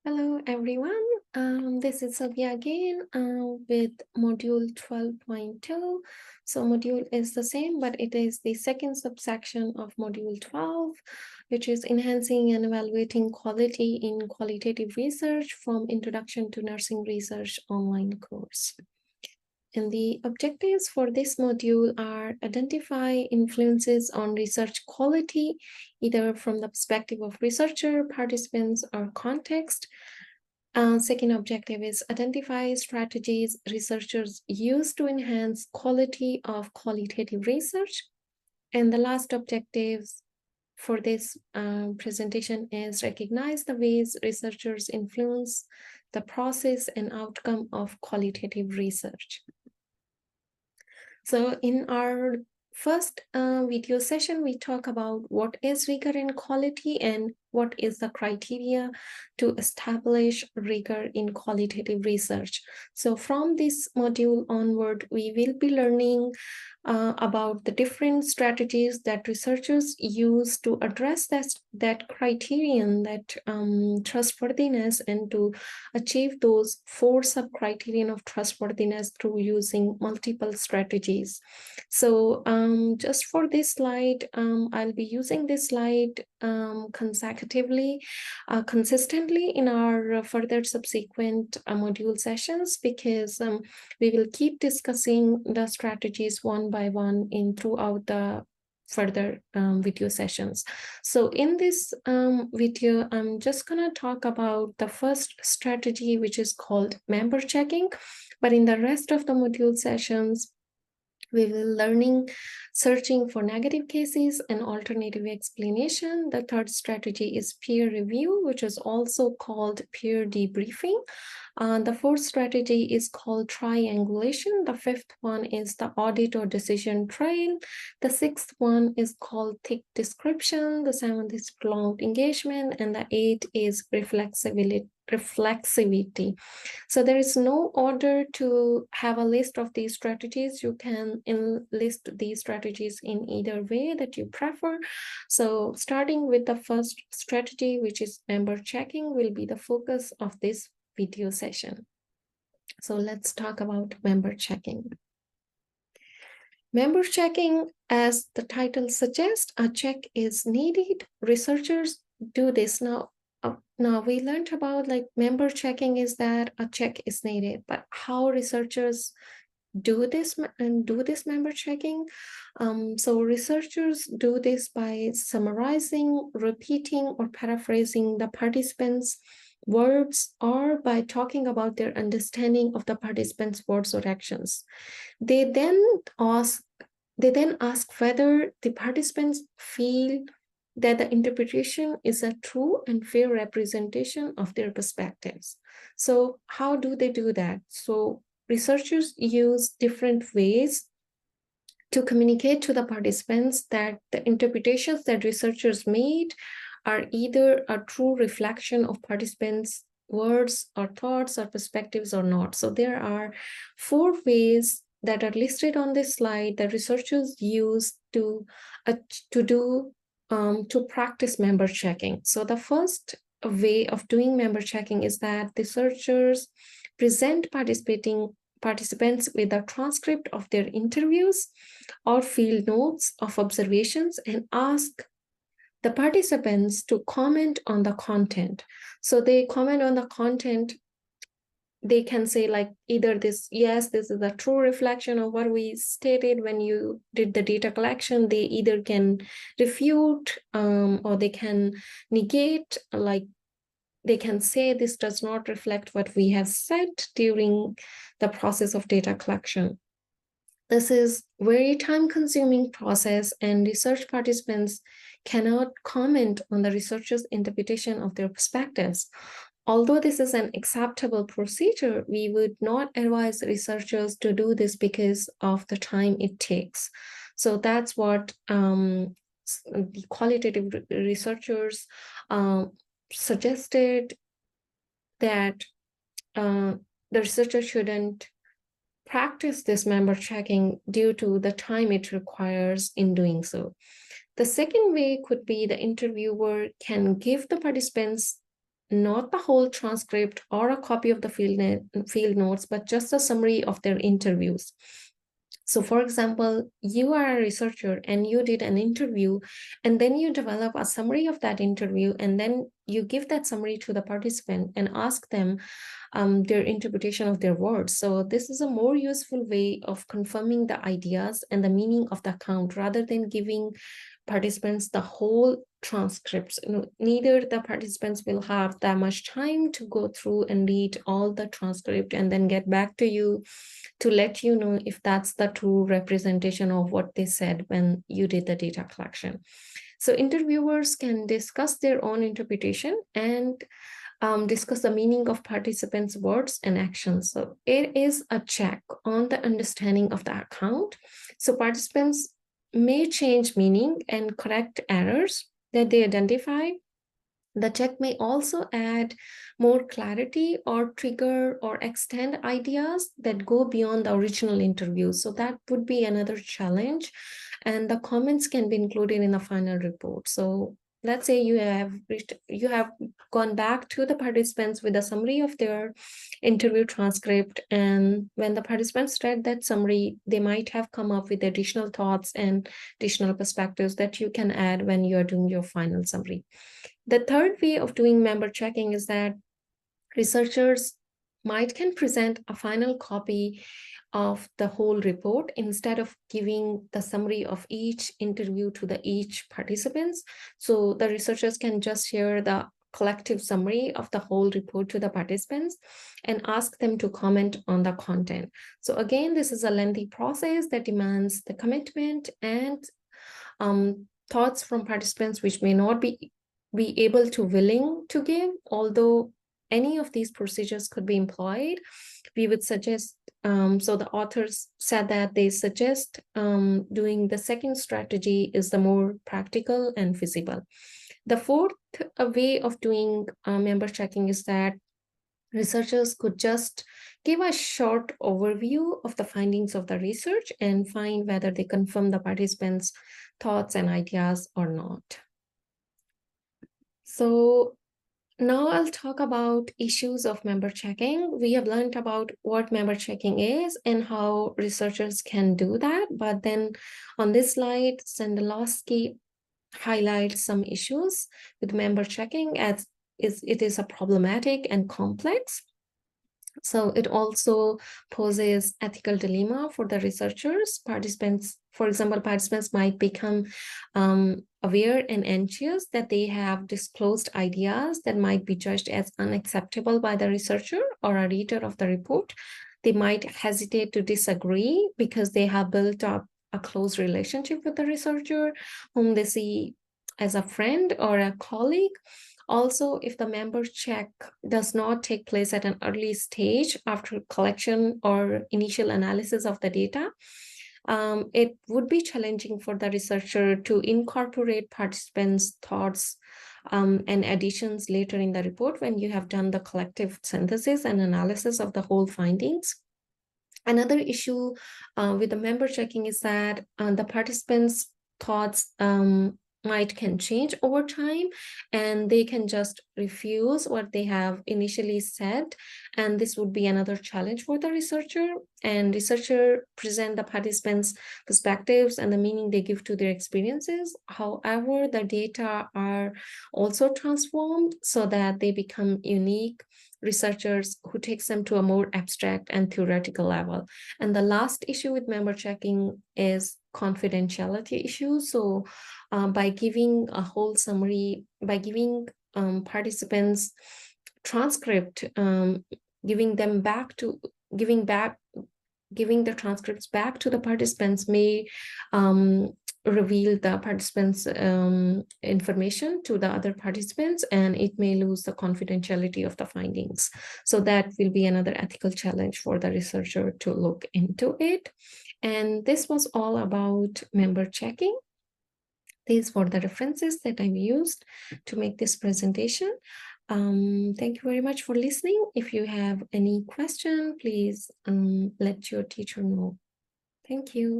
Hello everyone, this is Sylvia again with module 12.2. So module is the same, but it is the second subsection of module 12, which is enhancing and evaluating quality in qualitative research from Introduction to Nursing Research online course. And the objectives for this module are identify influences on research quality, either from the perspective of researcher, participants, or context. Second objective is identify strategies researchers use to enhance quality of qualitative research. And the last objective for this presentation is recognize the ways researchers influence the process and outcome of qualitative research. So in our first video session, we talk about what is rigor in quality and what is the criteria to establish rigor in qualitative research. So from this module onward, we will be learning about the different strategies that researchers use to address that criterion, that trustworthiness, and to achieve those 4 sub-criterion of trustworthiness through using multiple strategies. So just for this slide, I'll be using this slide consistently in our further subsequent module sessions, because we will keep discussing the strategies one by one throughout the further video sessions. So in this video, I'm just going to talk about the first strategy, which is called member checking. But in the rest of the module sessions, we will learning searching for negative cases and alternative explanation. The third strategy is peer review, which is also called peer debriefing. The fourth strategy is called triangulation. The fifth one is the audit or decision trail. The sixth one is called thick description. The seventh is prolonged engagement. And the eighth is reflexivity. So there is no order to have a list of these strategies. You can list these strategies in either way that you prefer. So starting with the first strategy, which is member checking, will be the focus of this video session. So let's talk about member checking. Member checking, as the title suggests, a check is needed. Researchers do this now. Now we learned about like member checking is that a check is needed, but how researchers do this member checking. So researchers do this by summarizing, repeating, or paraphrasing the participants' words, or by talking about their understanding of the participants' words or actions. They then ask whether the participants feel that the interpretation is a true and fair representation of their perspectives. So how do they do that? So researchers use different ways to communicate to the participants that the interpretations that researchers made are either a true reflection of participants' words or thoughts or perspectives or not. So there are 4 ways that are listed on this slide that researchers use to practice member checking. So the first way of doing member checking is that researchers present participants with a transcript of their interviews or field notes of observations and ask the participants to comment on the content. So they comment on the content. They can say like either this, yes, this is a true reflection of what we stated when you did the data collection. They either can refute or they can negate, like they can say this does not reflect what we have said during the process of data collection. This is very time-consuming process, and research participants cannot comment on the researcher's interpretation of their perspectives. Although this is an acceptable procedure, we would not advise researchers to do this because of the time it takes. So that's what the qualitative researchers suggested, that the researcher shouldn't practice this member checking due to the time it requires in doing so. The second way could be the interviewer can give the participants not the whole transcript or a copy of the field notes, but just a summary of their interviews. So for example, you are a researcher and you did an interview, and then you develop a summary of that interview, and then you give that summary to the participant and ask them their interpretation of their words. So this is a more useful way of confirming the ideas and the meaning of the account rather than giving participants the whole transcripts. Neither the participants will have that much time to go through and read all the transcript and then get back to you to let you know if that's the true representation of what they said when you did the data collection. So interviewers can discuss their own interpretation and discuss the meaning of participants' words and actions. So it is a check on the understanding of the account. So participants may change meaning and correct errors that they identify. The check may also add more clarity or trigger or extend ideas that go beyond the original interview. So that would be another challenge. And the comments can be included in the final report. So let's say you have gone back to the participants with a summary of their interview transcript, and when the participants read that summary, they might have come up with additional thoughts and additional perspectives that you can add when you're doing your final summary. The third way of doing member checking is that researchers can present a final copy of the whole report instead of giving the summary of each interview to each participants. So the researchers can just share the collective summary of the whole report to the participants and ask them to comment on the content. So again, this is a lengthy process that demands the commitment and thoughts from participants, which may not be able to willing to give, although any of these procedures could be employed. We would suggest, so the authors said that they suggest doing the second strategy is the more practical and feasible. The fourth way of doing member checking is that researchers could just give a short overview of the findings of the research and find whether they confirm the participants' thoughts and ideas or not. So now I'll talk about issues of member checking. We have learned about what member checking is and how researchers can do that. But then on this slide, Sandalowski highlights some issues with member checking as it is a problematic and complex. So it also poses ethical dilemma for the researchers. Participants, for example, participants might become aware and anxious that they have disclosed ideas that might be judged as unacceptable by the researcher or a reader of the report. They might hesitate to disagree because they have built up a close relationship with the researcher whom they see as a friend or a colleague. Also, if the member check does not take place at an early stage after collection or initial analysis of the data, it would be challenging for the researcher to incorporate participants' thoughts and additions later in the report when you have done the collective synthesis and analysis of the whole findings. Another issue with the member checking is that the participants' thoughts can change over time, and they can just refuse what they have initially said, and this would be another challenge for the researcher. And researcher present the participants' perspectives and the meaning they give to their experiences. However, the data are also transformed so that they become unique researchers who takes them to a more abstract and theoretical level. And the last issue with member checking is confidentiality issues. So by giving a whole summary, by giving participants transcript, giving the transcripts back to the participants may reveal the participants' information to the other participants, and it may lose the confidentiality of the findings. So that will be another ethical challenge for the researcher to look into it. And this was all about member checking. These were the references that I've used to make this presentation. Thank you very much for listening. If you have any question, please let your teacher know. Thank you.